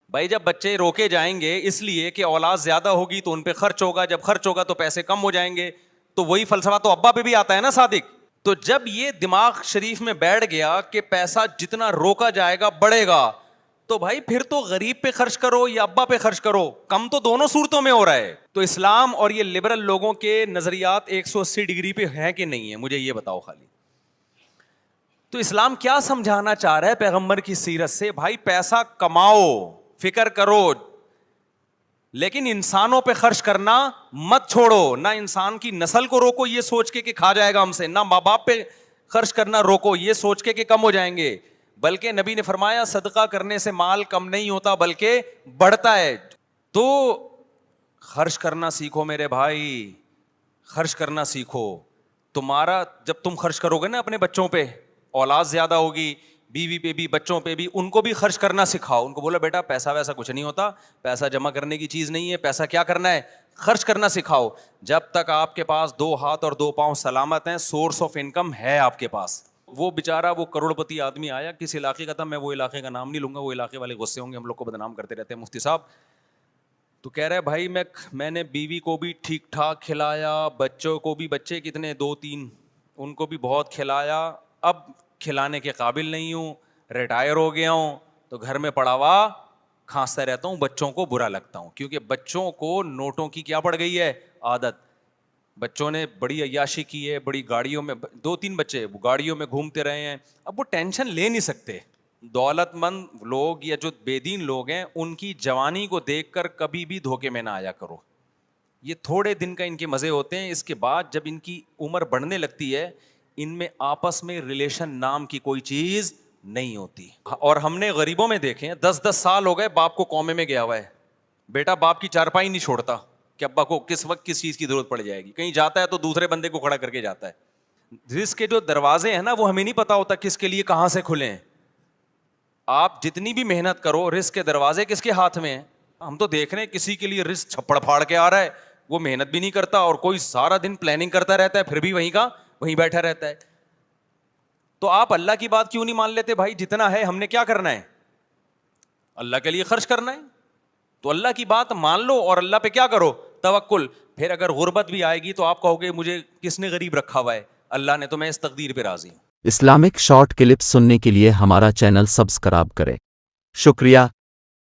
بھائی جب بچے روکے جائیں گے اس لیے کہ اولاد زیادہ ہوگی تو ان پہ خرچ ہوگا، جب خرچ ہوگا تو پیسے کم ہو جائیں گے، تو وہی فلسفہ تو ابا پہ بھی آتا ہے نا صادق. تو جب یہ دماغ شریف میں بیٹھ گیا کہ پیسہ جتنا روکا جائے گا بڑھے گا، تو بھائی پھر تو غریب پہ خرچ کرو یا ابا پہ خرچ کرو، کم تو دونوں صورتوں میں ہو رہا ہے. تو اسلام اور یہ لبرل لوگوں کے نظریات 180 ڈگری پہ ہیں کہ نہیں ہے، مجھے یہ بتاؤ خالی. تو اسلام کیا سمجھانا چاہ رہا ہے پیغمبر کی سیرت سے؟ بھائی پیسہ کماؤ، فکر کرو، لیکن انسانوں پہ خرچ کرنا مت چھوڑو. نہ انسان کی نسل کو روکو یہ سوچ کے کہ کھا جائے گا ہم سے، نہ ماں باپ پہ خرچ کرنا روکو یہ سوچ کے کہ کم ہو جائیں گے، بلکہ نبی نے فرمایا صدقہ کرنے سے مال کم نہیں ہوتا بلکہ بڑھتا ہے. تو خرچ کرنا سیکھو میرے بھائی، خرچ کرنا سیکھو. تمہارا جب تم خرچ کرو گے نا اپنے بچوں پہ، اولاد زیادہ ہوگی، بیوی پہ بھی بچوں پہ بھی، ان کو بھی خرچ کرنا سکھاؤ. ان کو بولا بیٹا پیسہ ویسا کچھ نہیں ہوتا، پیسہ جمع کرنے کی چیز نہیں ہے، پیسہ کیا کرنا ہے، خرچ کرنا سکھاؤ. جب تک آپ کے پاس 2 ہاتھ اور 2 پاؤں سلامت ہیں، سورس آف انکم ہے آپ کے پاس. وہ بیچارہ وہ کروڑ پتی آدمی آیا کس علاقے کا تھا، میں وہ علاقے کا نام نہیں لوں گا، وہ علاقے والے غصے ہوں گے، ہم لوگ کو بدنام کرتے رہتے ہیں مفتی صاحب. تو کہہ رہے بھائی میں نے بیوی کو بھی ٹھیک ٹھاک کھلایا، بچوں کو بھی، بچے کتنے 2-3، ان کو بھی بہت کھلایا، اب کھلانے کے قابل نہیں ہوں، ریٹائر ہو گیا ہوں، تو گھر میں پڑا ہوا کھانستا رہتا ہوں، بچوں کو برا لگتا ہوں، کیونکہ بچوں کو نوٹوں کی کیا پڑ گئی ہے عادت. بچوں نے بڑی عیاشی کی ہے، بڑی گاڑیوں میں، 2-3 بچے گاڑیوں میں گھومتے رہے ہیں، اب وہ ٹینشن لے نہیں سکتے. دولت مند لوگ یا جو بے دین لوگ ہیں ان کی جوانی کو دیکھ کر کبھی بھی دھوکے میں نہ آیا کرو. یہ تھوڑے دن کا ان کے مزے ہوتے ہیں، اس کے بعد جب ان کی عمر بڑھنے لگتی ہے ان میں آپس میں ریلیشن نام کی کوئی چیز نہیں ہوتی. اور ہم نے غریبوں میں دیکھے ہیں 10-10 سال ہو گئے باپ کو کومے میں گیا ہوا ہے، بیٹا باپ کی چارپائی نہیں چھوڑتا کہ ابا کو کس وقت کس چیز کی ضرورت پڑ جائے گی. کہیں جاتا ہے تو دوسرے بندے کو کھڑا کر کے جاتا ہے. رزق کے جو دروازے ہیں نا وہ ہمیں نہیں پتا ہوتا کس کے لیے کہاں سے کھلے ہیں. آپ جتنی بھی محنت کرو رزق کے دروازے کس کے ہاتھ میں ہیں؟ ہم تو دیکھ رہے ہیں کسی کے لیے رزق چھپڑ پھاڑ کے آ رہا ہے، وہ محنت بھی نہیں کرتا، اور کوئی سارا دن پلاننگ کرتا رہتا ہے پھر بھی وہیں کا وہیں بیٹھا رہتا ہے. تو آپ اللہ کی بات کیوں نہیں مان لیتے بھائی؟ جتنا ہے ہم نے کیا کرنا ہے، اللہ کے لیے خرچ کرنا ہے. تو اللہ کی بات مان لو اور اللہ پہ کیا کرو، توکل. پھر اگر غربت بھی آئے گی تو آپ کہو گے مجھے کس نے غریب رکھا ہوا ہے، اللہ نے، تو میں اس تقدیر پہ راضی ہوں. اسلامک شارٹ کلپس سننے کے لیے ہمارا چینل سبسکرائب کریں. شکریہ.